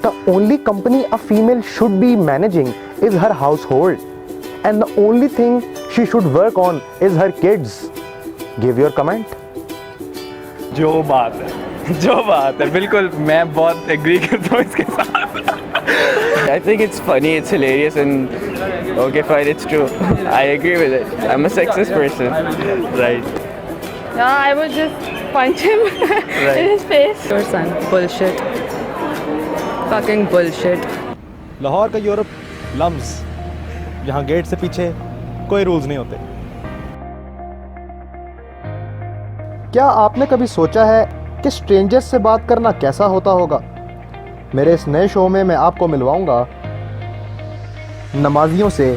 The only company a female should be managing is her household, and the only thing she should work on is her kids. Give your comment. जो बात है बिल्कुल मैं बहुत agree करता हूँ इसके साथ. I think it's funny, it's hilarious, and okay, fine, it's true. I agree with it. I'm a sexist person. Right. No, I would just punch him in his face. Your son. Bullshit. Fucking bullshit. Lahore का Europe lumps, जहाँ gate से पीछे कोई rules नहीं होते. क्या आपने कभी सोचा है कि स्ट्रेंजर्स से बात करना कैसा होता होगा? मेरे इस नए शो में मैं आपको मिलवाऊंगा नमाजियों से,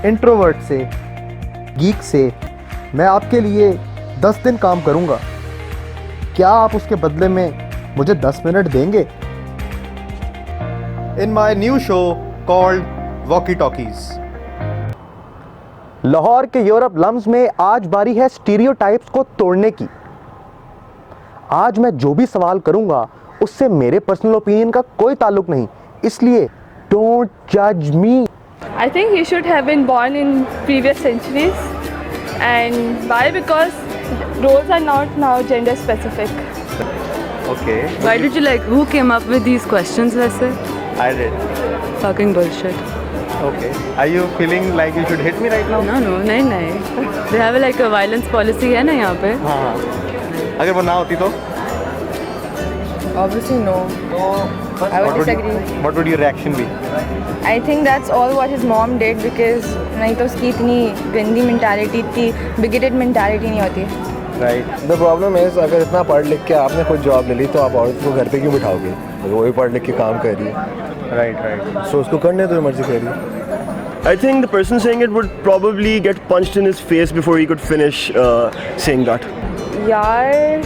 इंट्रोवर्ट से, गीक से. मैं आपके लिए 10 दिन काम करूंगा. क्या आप उसके बदले में मुझे 10 मिनट देंगे? In my new show called Walkie Talkies. Lahore के यूरोप लम्स में आज बारी है स्टीरियोटाइप्स को तोड़ने की. आज मैं जो भी सवाल करूंगा उससे मेरे पर्सनल ओपिनियन का कोई ताल्लुक नहीं, इसलिए डोंट जज मी. I think he should have been born in previous centuries. And why? Because roles are not now gender specific. Okay. Why did you like? Who came up with these questions? वैसे? I did. Fucking bullshit. Okay. Are you feeling like you should hit me right now? No, नहीं. They have like a violence policy है ना यहाँ पे. हाँ. अगर वो ना होती तो? Obviously no. I would disagree. What would your reaction be? I think that's all what his mom did because नहीं तो उसकी इतनी गंदी mentality, इतनी bigoted mentality नहीं होती. Right. द प्रॉब्लम इज अगर इतना पढ़ लिख के आपने खुद जॉब ले ली तो आप औरत को घर पे क्यों बिठाओगे? वो भी पढ़ लिख के काम कर रही है. Right. सो उसको करने तो मर्जी कर रही है. I think the person saying it would probably get punched in his face before he could finish saying that. यार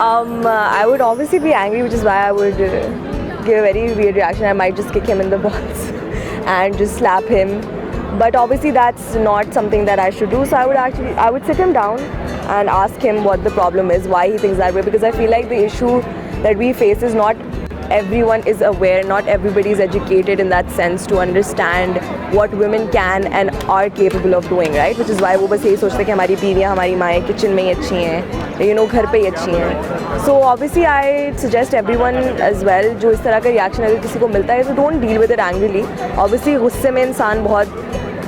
I would obviously be angry, which is why I would give a very weird reaction. I might just kick him in the balls and just slap him. But obviously that's not something that I should do. So I would sit him down and ask him what the problem is, why he thinks that way. Because I feel like the issue that we face is not everyone is aware, not everybody is educated in that sense to understand what women can and are capable of doing, right? Which is why वो बस यही सोचते हैं कि हमारी बीवियाँ, हमारी माएँ kitchen में ही अच्छी हैं, you know, घर पे ही अच्छी हैं. So obviously I suggest everyone as well जो इस तरह का reaction अगर किसी को मिलता है, so don't deal with it angrily. Obviously गुस्से में इंसान बहुत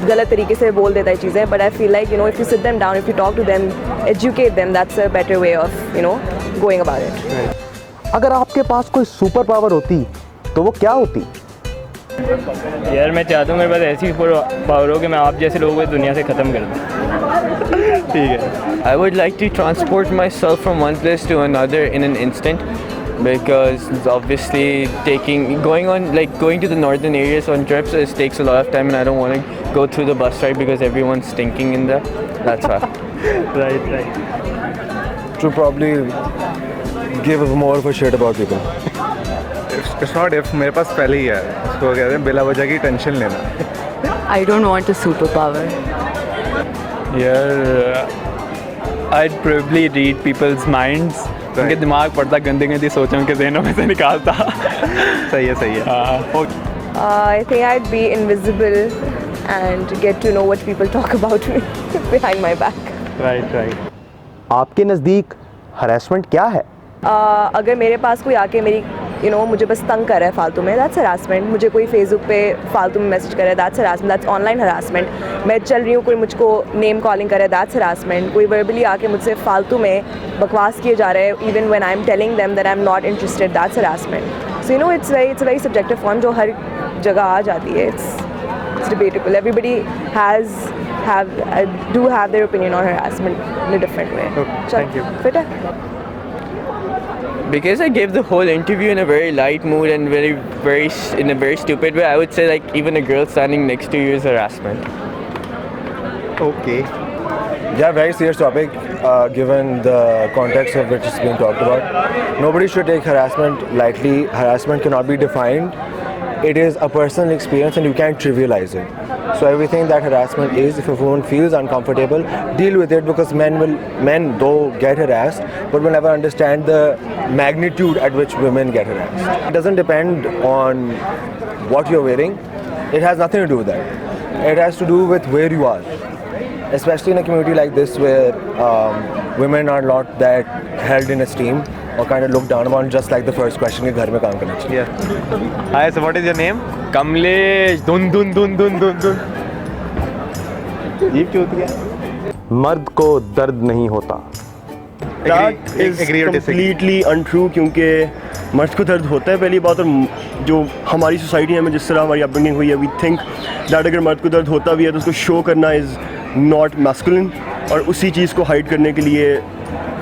गलत तरीके से बोल देता है चीज़ें, but I feel like, you know, if you sit them down, if you talk to them, educate them, that's a better way of, you know, going about it. Right. अगर आपके पास कोई सुपर पावर होती तो वो क्या होती? यार मैं चाहता हूँ मेरे पास ऐसी पावर हो कि मैं आप जैसे लोगों को दुनिया से ख़त्म कर दूँ. ठीक है. I would like to transport myself from one place to another in an instant, because obviously going to the northern areas on trips takes a lot of time, and I don't want to go through the bus ride because everyone's stinking in there. That's why. Right. To probably give more of a shit about people. It's not if मेरे पास पहले ही है. उसको कहते हैं बिला वजह की tension लेना. I don't want a superpower. यार I'd probably read people's minds. उनके दिमाग पड़ता गंदी सोचों उनके ज़हनों में से निकालता. सही है. I think I'd be invisible and get to know what people talk about me behind my back. Right. आपके नज़दीक हरासमेंट क्या है? अगर मेरे पास कोई आके मेरी मुझे बस तंग कर रहा है फालतू में, दैट्स हरासमेंट. मुझे कोई फेसबुक पे फालतू में मैसेज कर रहा है, that's harassment. That's online harassment. मैं चल रही हूँ, कोई मुझको नेम कॉलिंग कर रहा है, दैट्स हरासमेंट. कोई वर्बली आके मुझसे फालतू में बकवास किए जा रहे हैं, even when I am telling them that I am not interested, that's harassment. So it's very subjective form जो हर जगह आ जाती है. It's debatable. Everybody do have their opinion on harassment in a different way. Okay, thank you. Fit hai? Because I gave the whole interview in a very light mood and in a very stupid way, I would say like even a girl standing next to you is harassment. Okay. Yeah, very serious topic given the context of which is being talked about. Nobody should take harassment lightly. Harassment cannot be defined it is a personal experience and you can't trivialize it. So everything that harassment is, if a woman feels uncomfortable, deal with it, because men though get harassed, but will never understand the magnitude at which women get harassed. It doesn't depend on what you're wearing. It has nothing to do with that. It has to do with where you are, especially in a community like this where women are not that held in esteem or kind of looked down upon, just like the first question कि घर में काम करना चाहिए. Hi, so what is your name? Kamlesh दुन दुन दुन दुन दुन दुन जीप क्यों होती है? मर्द को दर्द नहीं होता. That is agree or disagree? completely untrue, क्योंकि मर्द को दर्द होता है पहली बात, और जो हमारी सोसाइटी में जिस तरह हमारी अपब्रिंगिंग हुई है, वी थिंक दैट अगर मर्द को दर्द होता भी है तो उसको शो करना इज़ नॉट मैस्कुलिन, और उसी चीज़ को हाइड करने के लिए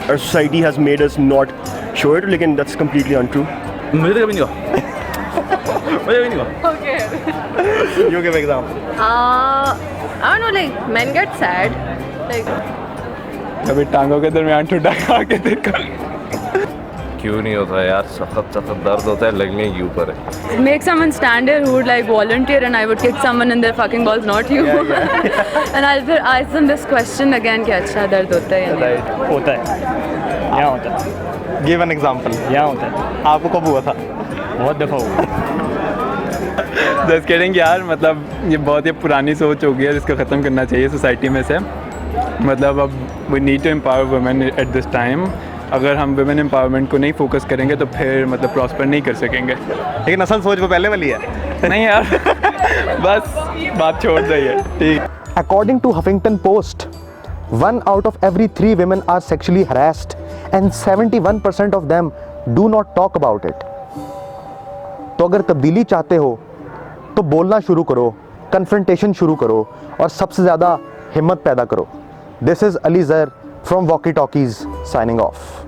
our society has made us not show it, लेकिन that's completely untrue. मुझे तो कभी नहीं हुआ. मुझे कभी नहीं हुआ. Okay. You give example. I don't know, like men get sad. Like कभी टांगों के दरमियान ठुड्डा खा के देखा. क्यों नहीं होता यार, सख्त सख्त दर्द होता है, लगने के ऊपर है. make someone stand here who would like volunteer and I would kick someone in their fucking balls, not you. And I'll फिर ask them this question again कि अच्छा दर्द होता है या नहीं. होता है. यहाँ होता है. Give an example. यहाँ होता है. आपको कब हुआ था? बहुत दफ़ा हुआ. जस्ट किडिंग यार, मतलब ये बहुत ही पुरानी सोच हो गई है जिसको ख़त्म करना चाहिए सोसाइटी में से. मतलब अब we need to empower women at this time. अगर हम वुमेन एम्पावरमेंट को नहीं फोकस करेंगे तो फिर मतलब प्रॉस्पर नहीं कर सकेंगे. लेकिन असल सोच वो पहले वाली है. नहीं यार बस बात छोड़ दीजिए. ठीक. According to Huffington Post, 1 out of every 3 women are sexually harassed and 71% of them do not talk about it. तो अगर तब्दीली चाहते हो तो बोलना शुरू करो, कन्फ्रंटेशन शुरू करो और सबसे ज़्यादा हिम्मत पैदा करो. This is Ali Zair from Walkie Talkies signing off.